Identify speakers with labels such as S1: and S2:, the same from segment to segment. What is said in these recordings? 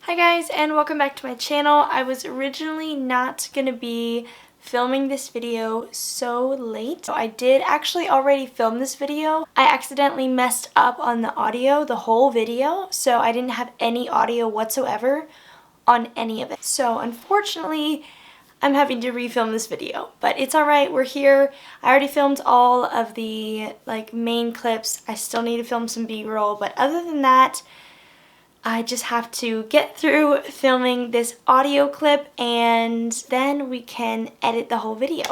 S1: Hi guys, and welcome back to my channel. I was originally not going to be filming this video so late. So I did actually already film this video. I accidentally messed up on the audio, the whole video, so I didn't have any audio whatsoever on any of it. So unfortunately, I'm having to refilm this video, but it's alright, we're here. I already filmed all of the main clips. I still need to film some B-roll, but other than that, I just have to get through filming this audio clip and then we can edit the whole video.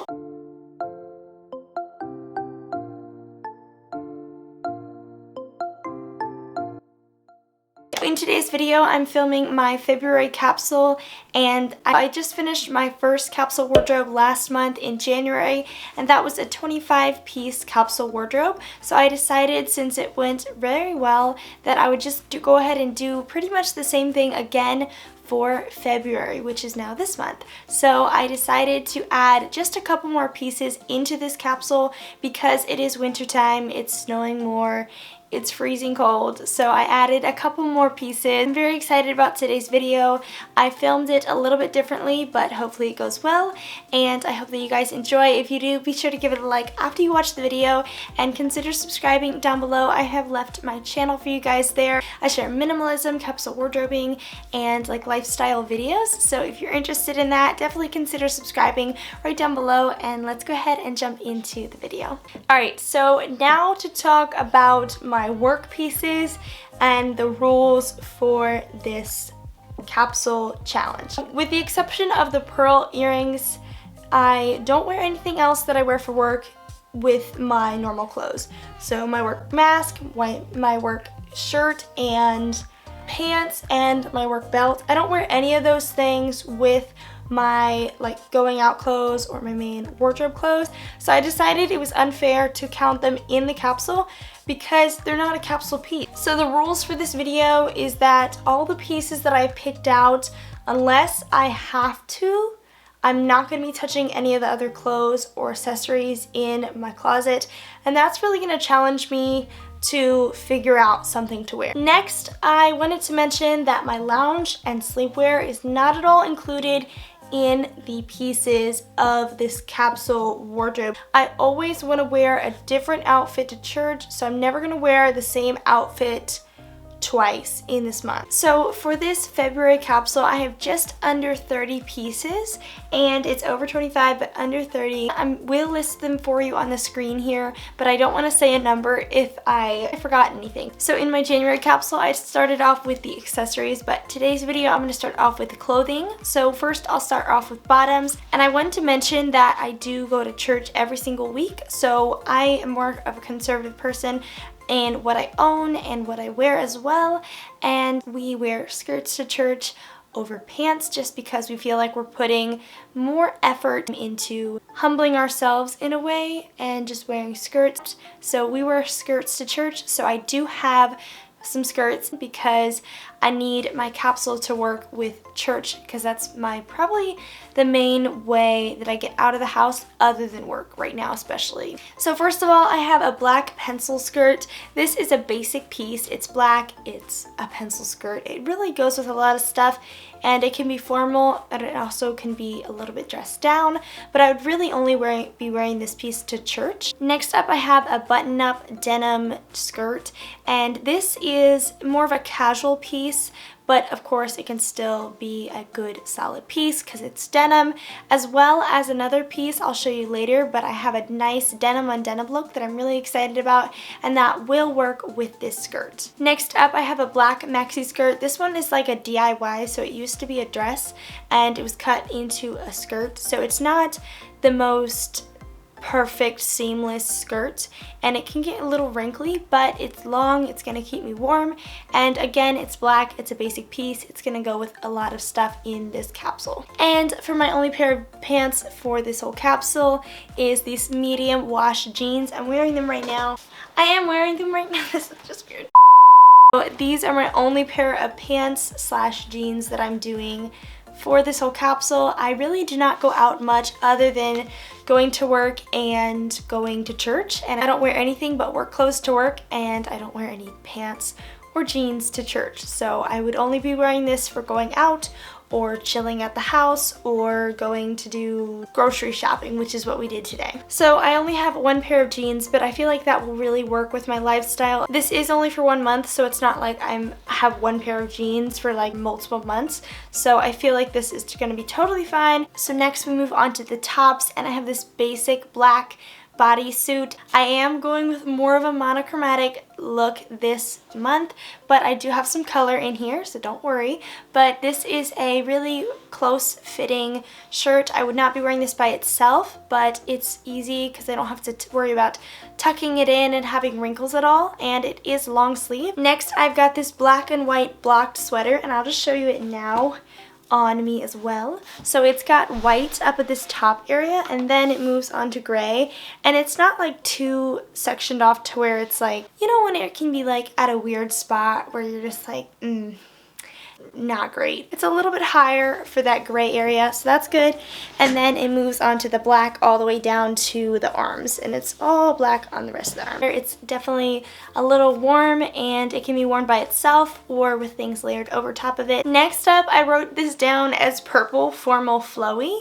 S1: In today's video, I'm filming my February capsule, and I just finished my first capsule wardrobe last month in January, and that was a 25-piece capsule wardrobe. So I decided, since it went very well, that I would just go ahead and do pretty much the same thing again for February, which is now this month. So I decided to add just a couple more pieces into this capsule because it is wintertime, it's snowing more, it's freezing cold, so I added a couple more pieces. I'm very excited about today's video. I filmed it a little bit differently, but hopefully it goes well, and I hope that you guys enjoy. If you do, be sure to give it a like after you watch the video, and consider subscribing down below. I have left my channel for you guys there. I share minimalism, capsule wardrobing, and lifestyle videos, so if you're interested in that, definitely consider subscribing right down below, and let's go ahead and jump into the video. Alright, so now to talk about my work pieces and the rules for this capsule challenge. With the exception of the pearl earrings, I don't wear anything else that I wear for work with my normal clothes. So my work mask, my work shirt and pants, and my work belt. I don't wear any of those things with my going out clothes or my main wardrobe clothes, so I decided it was unfair to count them in the capsule because they're not a capsule piece. So the rules for this video is that all the pieces that I picked out, unless I have to, I'm not going to be touching any of the other clothes or accessories in my closet, and that's really going to challenge me to figure out something to wear. Next, I wanted to mention that my lounge and sleepwear is not at all included in the pieces of this capsule wardrobe. I always want to wear a different outfit to church, so I'm never going to wear the same outfit twice in this month. So for this February capsule, I have just under 30 pieces, and it's over 25 but under 30. I will list them for you on the screen here, but I don't want to say a number if I forgot anything. So in my January capsule, I started off with the accessories, but today's video I'm going to start off with the clothing. So first I'll start off with bottoms, and I wanted to mention that I do go to church every single week, so I am more of a conservative person and what I own and what I wear as well, and we wear skirts to church over pants just because we feel like we're putting more effort into humbling ourselves in a way and just wearing skirts. So we wear skirts to church, so I do have some skirts because I need my capsule to work with church, because that's probably the main way that I get out of the house other than work right now especially. So first of all, I have a black pencil skirt. This is a basic piece. It's black, it's a pencil skirt. It really goes with a lot of stuff, and it can be formal, and it also can be a little bit dressed down, but I would really only be wearing this piece to church. Next up, I have a button-up denim skirt, and this is more of a casual piece, but of course it can still be a good solid piece because it's denim, as well as another piece I'll show you later, but I have a nice denim on denim look that I'm really excited about, and that will work with this skirt. Next up, I have a black maxi skirt. This one is like a DIY, so it used to be a dress and it was cut into a skirt, so it's not the most perfect seamless skirt, and it can get a little wrinkly, but it's long, it's gonna keep me warm, and again, it's black, it's a basic piece, it's gonna go with a lot of stuff in this capsule. And for my only pair of pants for this whole capsule is these medium wash jeans. I'm wearing them right now. I am wearing them right now. This is just weird. So these are my only pair of pants slash jeans that I'm doing for this whole capsule. I really do not go out much other than going to work and going to church, and I don't wear anything but work clothes to work, and I don't wear any pants or jeans to church. So I would only be wearing this for going out or chilling at the house or going to do grocery shopping, which is what we did today. So I only have one pair of jeans, but I feel like that will really work with my lifestyle. This is only for 1 month, so it's not like I have one pair of jeans for like multiple months. So I feel like this is gonna be totally fine. So next we move on to the tops, and I have this basic black bodysuit. I am going with more of a monochromatic look this month, but I do have some color in here, so don't worry. But this is a really close fitting shirt. I would not be wearing this by itself, but it's easy because I don't have to worry about tucking it in and having wrinkles at all, and it is long sleeve. Next, I've got this black and white blocked sweater, and I'll just show you it now on me as well. So it's got white up at this top area, and then it moves on to gray, and it's not like too sectioned off to where it's like, you know, when it can be like at a weird spot where you're just like, not great. It's a little bit higher for that gray area, so that's good. And then it moves on to the black all the way down to the arms, and it's all black on the rest of the arm. It's definitely a little warm, and it can be worn by itself or with things layered over top of it. Next up, I wrote this down as purple formal flowy,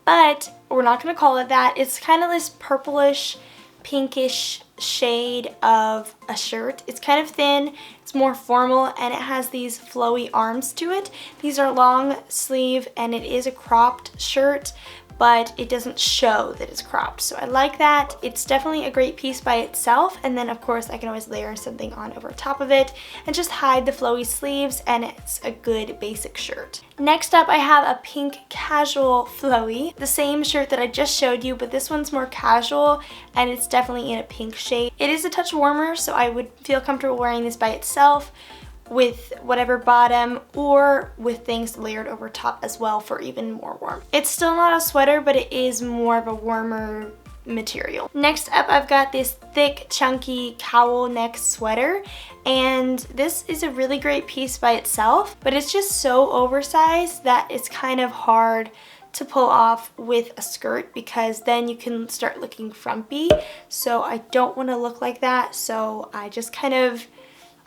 S1: but we're not going to call it that. It's kind of this purplish pinkish shade of a shirt. It's kind of thin, it's more formal, and it has these flowy arms to it. These are long sleeve, and it is a cropped shirt, but it doesn't show that it's cropped, so I like that. It's definitely a great piece by itself, and then of course I can always layer something on over top of it and just hide the flowy sleeves, and it's a good basic shirt. Next up, I have a pink casual flowy, the same shirt that I just showed you, but this one's more casual, and it's definitely in a pink shade. It is a touch warmer, so I would feel comfortable wearing this by itself with whatever bottom or with things layered over top as well for even more warm. It's still not a sweater, but it is more of a warmer material. Next up, I've got this thick, chunky cowl neck sweater, and this is a really great piece by itself, but it's just so oversized that it's kind of hard to pull off with a skirt, because then you can start looking frumpy. So I don't want to look like that, so I just kind of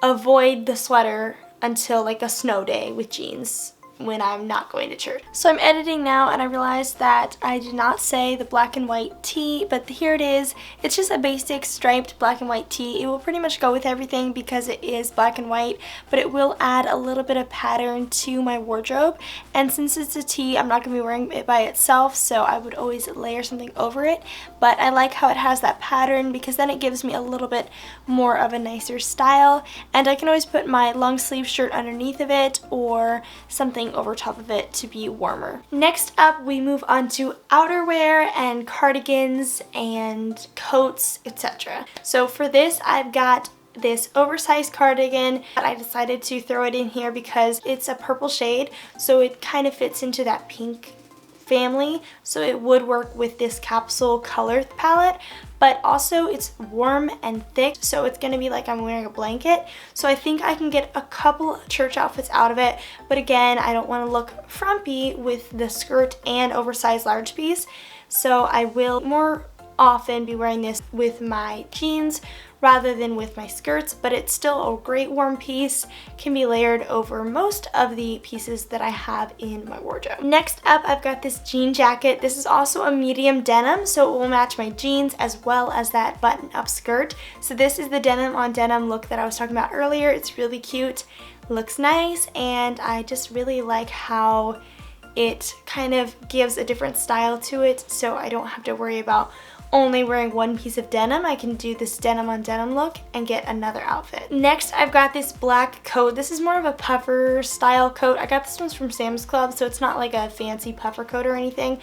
S1: avoid the sweater until like a snow day with jeans when I'm not going to church. So I'm editing now, and I realized that I did not say the black and white tee, but here it is. It's just a basic striped black and white tee. It will pretty much go with everything because it is black and white, but it will add a little bit of pattern to my wardrobe. And since it's a tee, I'm not going to be wearing it by itself, so I would always layer something over it. But I like how it has that pattern because then it gives me a little bit more of a nicer style, and I can always put my long sleeve shirt underneath of it or something over top of it to be warmer. Next up, we move on to outerwear and cardigans and coats, etc. So for this, I've got this oversized cardigan, but I decided to throw it in here because it's a purple shade, so it kind of fits into that pink family, so it would work with this capsule color palette, but also it's warm and thick, so it's gonna be like I'm wearing a blanket. So I think I can get a couple church outfits out of it, but again, I don't want to look frumpy with the skirt and oversized large piece, so I will more often be wearing this with my jeans rather than with my skirts, but it's still a great warm piece, can be layered over most of the pieces that I have in my wardrobe. Next up, I've got this jean jacket. This is also a medium denim, so it will match my jeans as well as that button-up skirt. So this is the denim on denim look that I was talking about earlier. It's really cute, looks nice, and I just really like how it kind of gives a different style to it, so I don't have to worry about only wearing one piece of denim. I can do this denim on denim look and get another outfit. Next, I've got this black coat. This is more of a puffer style coat. I got this one from Sam's Club, so it's not like a fancy puffer coat or anything,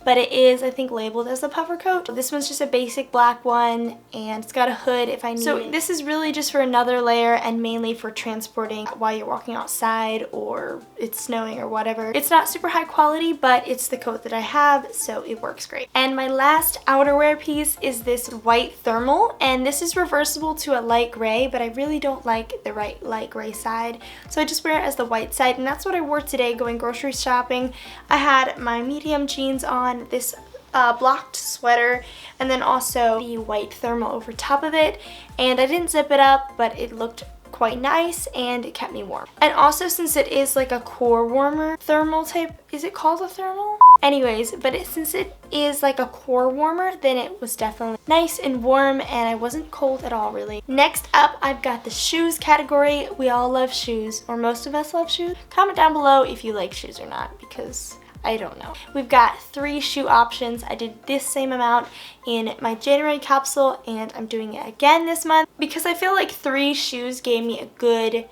S1: but it is, I think, labeled as a puffer coat. This one's just a basic black one, and it's got a hood if I need it. So this is really just for another layer and mainly for transporting while you're walking outside or it's snowing or whatever. It's not super high quality, but it's the coat that I have, so it works great. And my last outerwear piece is this white thermal, and this is reversible to a light gray, but I really don't like the light gray side, so I just wear it as the white side, and that's what I wore today going grocery shopping. I had my medium jeans on, this blocked sweater, and then also the white thermal over top of it, and I didn't zip it up, but it looked quite nice and it kept me warm. And also, since it is like a core warmer thermal type, is it called a thermal? Anyways, but since it is like a core warmer, then it was definitely nice and warm and I wasn't cold at all really. Next up, I've got the shoes category. We all love shoes, or most of us love shoes. Comment down below if you like shoes or not, because I don't know. We've got 3 shoe options. I did this same amount in my January capsule and I'm doing it again this month because I feel like 3 shoes gave me a good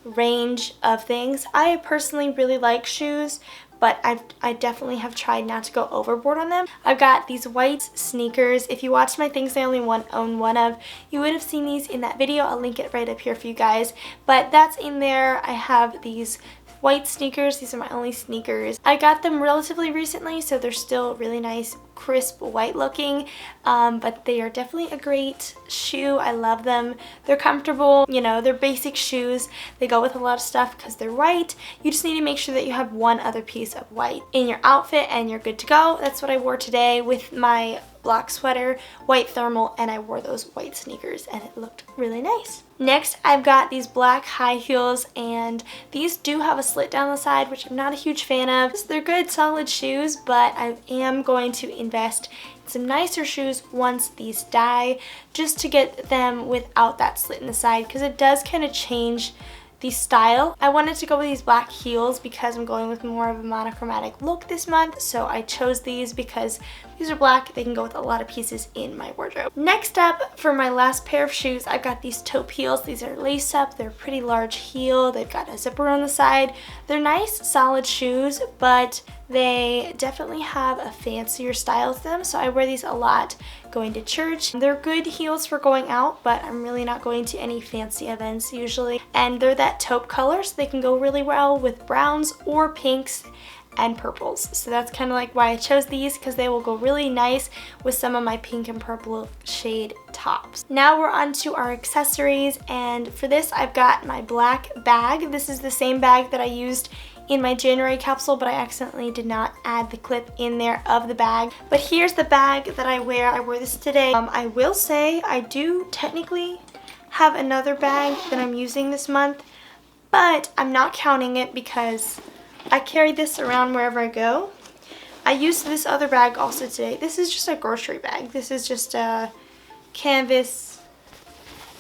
S1: range of things. I personally really like shoes, but I definitely have tried not to go overboard on them. I've got these white sneakers. If you watched my things I only own one of, you would have seen these in that video. I'll link it right up here for you guys. But that's in there. I have these white sneakers. These are my only sneakers. I got them relatively recently, so they're still really nice, crisp, white looking, but they are definitely a great shoe. I love them. They're comfortable, you know, they're basic shoes. They go with a lot of stuff because they're white. You just need to make sure that you have one other piece of white in your outfit and you're good to go. That's what I wore today with my black sweater, white thermal, and I wore those white sneakers and it looked really nice. Next, I've got these black high heels, and these do have a slit down the side, which I'm not a huge fan of. They're good, solid shoes, but I am going to invest in some nicer shoes once these die, just to get them without that slit in the side, because it does kind of change the style. I wanted to go with these black heels because I'm going with more of a monochromatic look this month, so I chose these because these are black. They can go with a lot of pieces in my wardrobe. Next up, for my last pair of shoes, I've got these taupe heels. These are lace up. They're a pretty large heel. They've got a zipper on the side. They're nice, solid shoes, but they definitely have a fancier style to them, so I wear these a lot going to church. They're good heels for going out, but I'm really not going to any fancy events usually. And they're that taupe color, so they can go really well with browns or pinks and purples. So that's kind of like why I chose these, because they will go really nice with some of my pink and purple shade tops. Now we're on to our accessories, and for this I've got my black bag. This is the same bag that I used in my January capsule, but I accidentally did not add the clip in there of the bag. But here's the bag that I wear. I wore this today. I will say I do technically have another bag that I'm using this month, but I'm not counting it because I carry this around wherever I go. I used this other bag also today. This is just a grocery bag. This is just a canvas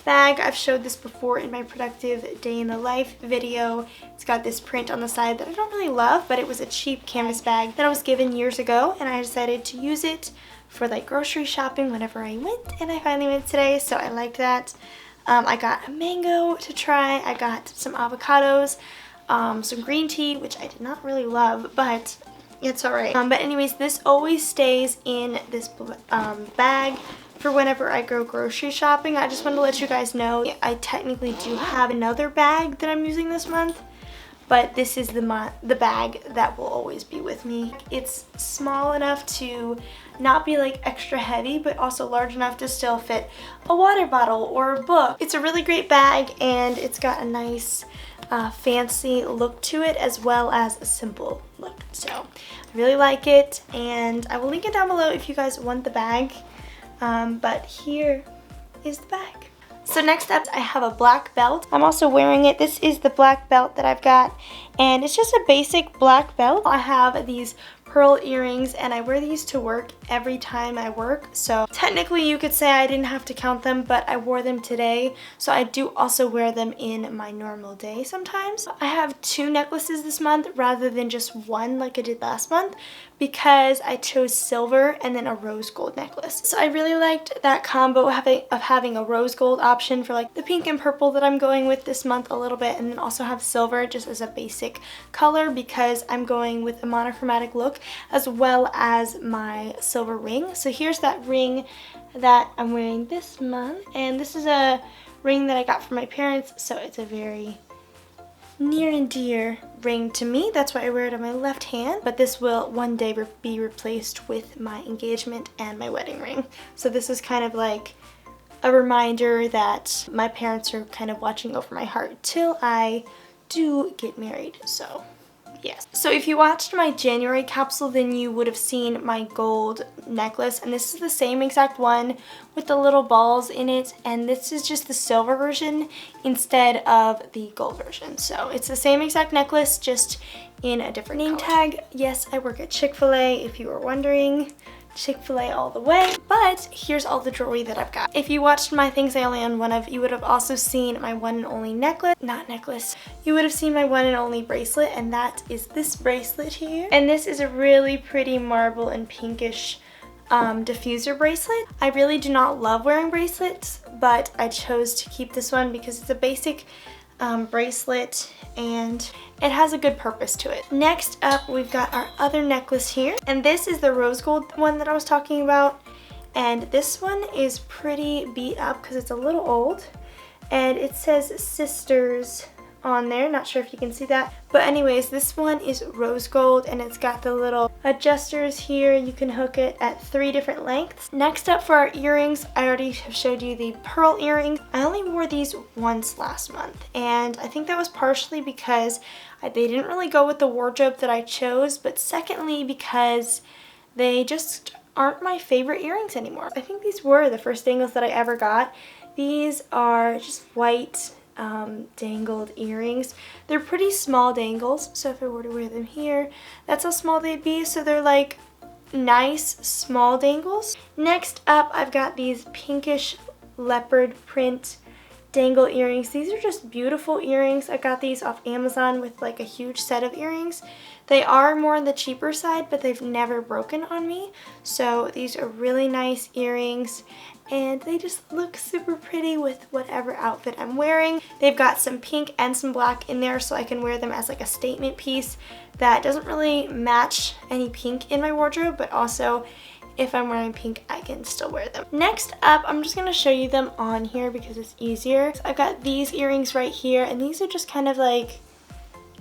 S1: bag. I've showed this before in my productive day in the life video. It's got this print on the side that I don't really love, but it was a cheap canvas bag that I was given years ago, and I decided to use it for like grocery shopping whenever I went, and I finally went today, so I liked that. I got a mango to try. I got some avocados, some green tea, which I did not really love, but it's alright. But anyways, this always stays in this bag for whenever I go grocery shopping. I just wanted to let you guys know I technically do have another bag that I'm using this month, but this is the bag that will always be with me. It's small enough to not be like extra heavy, but also large enough to still fit a water bottle or a book. It's a really great bag, and it's got a nice fancy look to it as well as a simple look. So I really like it, and I will link it down below if you guys want the bag. But here is the bag. So next up, I have a black belt. I'm also wearing it. This is the black belt that I've got, and it's just a basic black belt. I have these pearl earrings, and I wear these to work every time I work, so technically you could say I didn't have to count them, but I wore them today, so I do also wear them in my normal day sometimes. I have 2 necklaces this month rather than just one like I did last month, because I chose silver and then a rose gold necklace. So I really liked that combo of having a rose gold option for like the pink and purple that I'm going with this month a little bit, and then also have silver just as a basic color because I'm going with a monochromatic look, as well as my silver ring. So here's that ring that I'm wearing this month, and this is a ring that I got from my parents, so it's a very near and dear ring to me. That's why I wear it on my left hand, but this will one day be replaced with my engagement and my wedding ring. So this is kind of like a reminder that my parents are kind of watching over my heart till I do get married. So Yes. So if you watched my January capsule, then you would have seen my gold necklace, and this is the same exact one with the little balls in it, and this is just the silver version instead of the gold version. So it's the same exact necklace, just in a different name tag. Yes, I work at Chick-fil-A, if you were wondering. Chick-fil-A all the way. But here's all the jewelry that I've got. If you watched my things I only own one of, you would have also seen my one and only necklace. You would have seen my one and only bracelet, and that is this bracelet here. And this is a really pretty marble and pinkish diffuser bracelet. I really do not love wearing bracelets, but I chose to keep this one because it's a basic bracelet and it has a good purpose to it. Next up, we've got our other necklace here, and this is the rose gold one that I was talking about, and this one is pretty beat up because it's a little old, and it says Sisters on there. Not sure if you can see that, but anyways, this one is rose gold and it's got the little adjusters here. You can hook it at 3 different lengths. Next up for our earrings, I already have showed you the pearl earrings. I only wore these once last month, and I think that was partially because they didn't really go with the wardrobe that I chose, but secondly because they just aren't my favorite earrings anymore. I think these were the first dangles that I ever got. These are just white dangled earrings. They're pretty small dangles, so if I were to wear them here, that's how small they'd be. So they're like nice small dangles. Next up, I've got these pinkish leopard print dangle earrings. These are just beautiful earrings. I got these off Amazon with like a huge set of earrings. They are more on the cheaper side, but they've never broken on me. So these are really nice earrings, and they just look super pretty with whatever outfit I'm wearing. They've got some pink and some black in there, so I can wear them as like a statement piece that doesn't really match any pink in my wardrobe, but also if I'm wearing pink, I can still wear them. Next up, I'm just gonna show you them on here because it's easier. So I've got these earrings right here, and these are just kind of like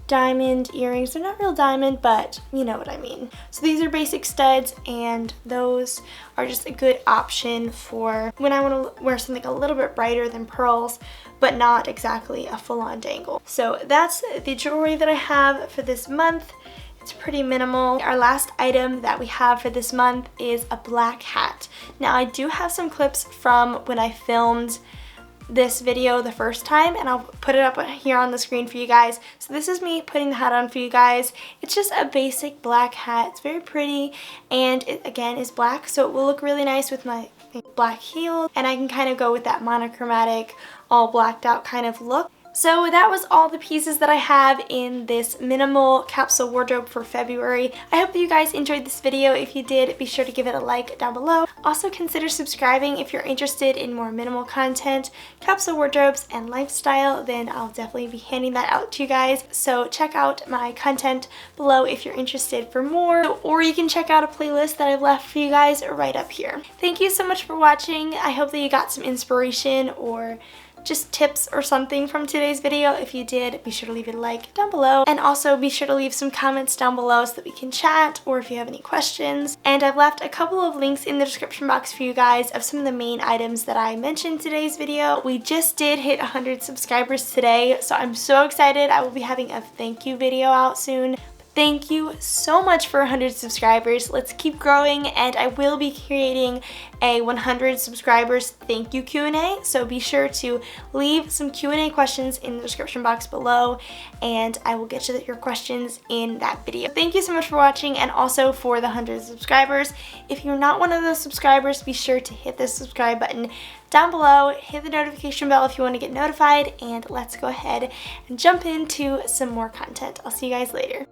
S1: diamond earrings. They're not real diamond, but you know what I mean. So these are basic studs, and those are just a good option for when I want to wear something a little bit brighter than pearls, but not exactly a full-on dangle. So that's the jewelry that I have for this month. It's pretty minimal. Our last item that we have for this month is a black hat. Now I do have some clips from when I filmed this video the first time, and I'll put it up here on the screen for you guys. So this is me putting the hat on for you guys. It's just a basic black hat. It's very pretty, and it again is black, so it will look really nice with my black heels, and I can kind of go with that monochromatic, all blacked out kind of look. So that was all the pieces that I have in this minimal capsule wardrobe for February. I hope that you guys enjoyed this video. If you did, be sure to give it a like down below. Also consider subscribing if you're interested in more minimal content, capsule wardrobes, and lifestyle. Then I'll definitely be handing that out to you guys. So check out my content below if you're interested for more, or you can check out a playlist that I've left for you guys right up here. Thank you so much for watching. I hope that you got some inspiration or just tips or something from today's video. If you did, be sure to leave a like down below, and also be sure to leave some comments down below so that we can chat, or if you have any questions. And I've left a couple of links in the description box for you guys of some of the main items that I mentioned in today's video. We just did hit 100 subscribers today, so I'm so excited. I will be having a thank you video out soon. Thank you so much for 100 subscribers. Let's keep growing, and I will be creating a 100 subscribers thank you Q&A, so be sure to leave some Q&A questions in the description box below, and I will get to your questions in that video. Thank you so much for watching, and also for the 100 subscribers. If you're not one of those subscribers, be sure to hit the subscribe button down below, hit the notification bell if you want to get notified, and let's go ahead and jump into some more content. I'll see you guys later.